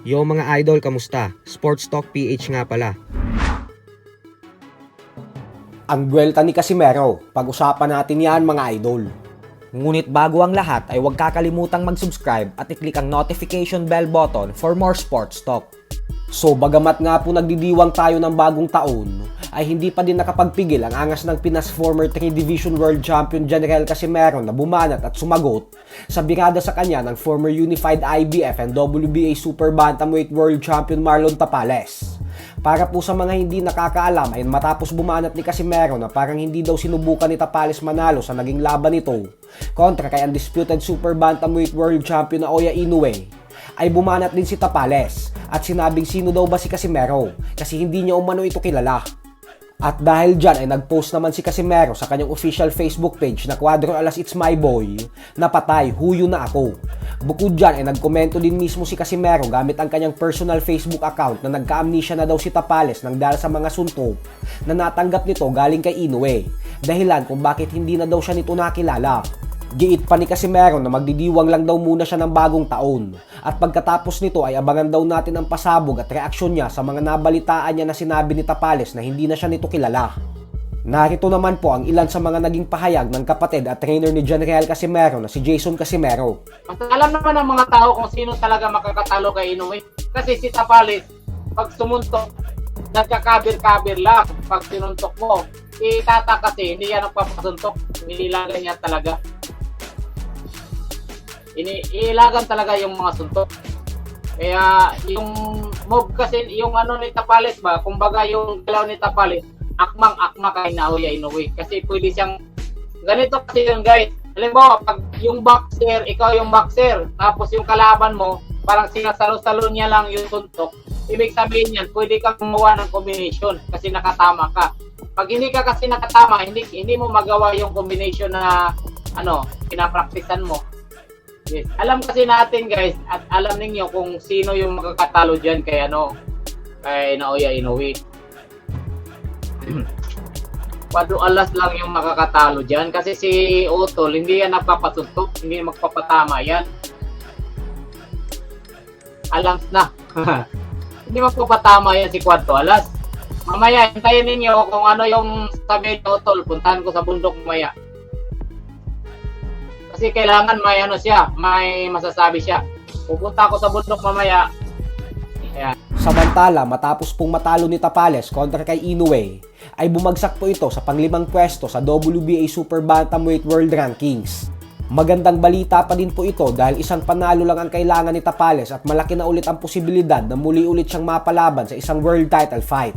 Yo mga idol, kamusta? Sports Talk PH nga pala. Ang buwelta ni Casimero, pag-usapan natin yan mga idol. Ngunit bago ang lahat ay huwag kakalimutang mag-subscribe at i-click ang notification bell button for more sports talk. So bagamat nga po nagdidiwang tayo ng bagong taon, ay hindi pa din nakapagpigil ang angas ng Pinas former 3 Division World Champion General Casimero na bumanat at sumagot sa birada sa kanya ng former Unified IBF and WBA Super Bantamweight World Champion Marlon Tapales. Para po sa mga hindi nakakaalam ay matapos bumanat ni Casimero na parang hindi daw sinubukan ni Tapales manalo sa naging laban nito kontra kay undisputed Super Bantamweight World Champion na Oya Inoue, ay bumanat din si Tapales at sinabing sino daw ba si Casimero kasi hindi niya umano ito kilala. At dahil dyan ay nag-post naman si Casimero sa kanyang official Facebook page na Cuadro Alas It's My Boy na patay, huyo na ako. Bukod dyan ay nagkomento din mismo si Casimero gamit ang kanyang personal Facebook account na nagka-amnesia na daw si Tapales nang dahil sa mga suntok na natanggap nito galing kay Inoue. Dahilan kung bakit hindi na daw siya nito nakilala. Giit pa ni Casimero na magdidiwang lang daw muna siya ng bagong taon. At pagkatapos nito ay abangan daw natin ang pasabog at reaksyon niya sa mga nabalitaan niya na sinabi ni Tapales na hindi na siya nito kilala. Narito naman po ang ilan sa mga naging pahayag ng kapatid at trainer ni General Casimero na si Jason Casimero. Alam naman ng mga tao kung sino talaga makakatalo kay Inoue. Kasi si Tapales, pag sumuntok, nagkakabir-kabir lang. Pag sinuntok mo, Tata kasi hindi yan nagpapasuntok. Nililagay niya talaga. Iniilagan talaga yung mga suntok. Kaya yung move kasi, yung ano ni Tapales ba, kumbaga yung galaw ni Tapales, akmang-akma kay Naoya Inoue. Kasi pwede siyang, ganito kasi yun guys. Alam mo, pag yung boxer, ikaw yung boxer, tapos yung kalaban mo, parang sinasalo-salo niya lang yung suntok. Ibig sabihin yan, pwede kang gumawa ng combination kasi nakatama ka. Pag hindi ka kasi nakatama, hindi mo magawa yung combination na pinapraktisan mo. Yes. Alam kasi natin guys, at alam ninyo kung sino yung makakatalo dyan kay Naoya Inoue. Cuadro Alas lang yung makakatalo dyan kasi si Otol hindi yan nagpapasuntok, hindi magpapatama yan. Alams na. Hindi magpapatama yan si Cuadro Alas. Mamaya, hintayin ninyo kung ano yung sabi ni Otol, puntahan ko sa bundok mamaya. Kasi kailangan may may masasabi siya. Pupunta ako sa bundok mamaya. Ayan. Samantala, matapos pong matalo ni Tapales kontra kay Inoue, ay bumagsak po ito sa pang-5 pwesto sa WBA Super Bantamweight World Rankings. Magandang balita pa din po ito dahil isang panalo lang ang kailangan ni Tapales at malaki na ulit ang posibilidad na muli ulit siyang mapalaban sa isang world title fight.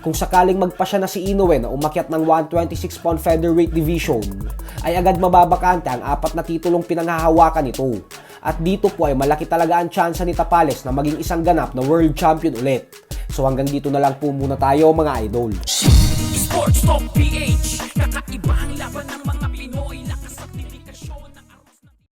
Kung sakaling magpasya na si Inoue na umakyat ng 126-pound featherweight division, ay agad mababakante ang 4 na titulong pinanghahawakan nito. At dito po ay malaki talaga ang tsansa ni Tapales na maging isang ganap na world champion ulit. So hanggang dito na lang po muna tayo mga idol. Sports Talk PH, kakaiba ang laban ng mga Pinoy.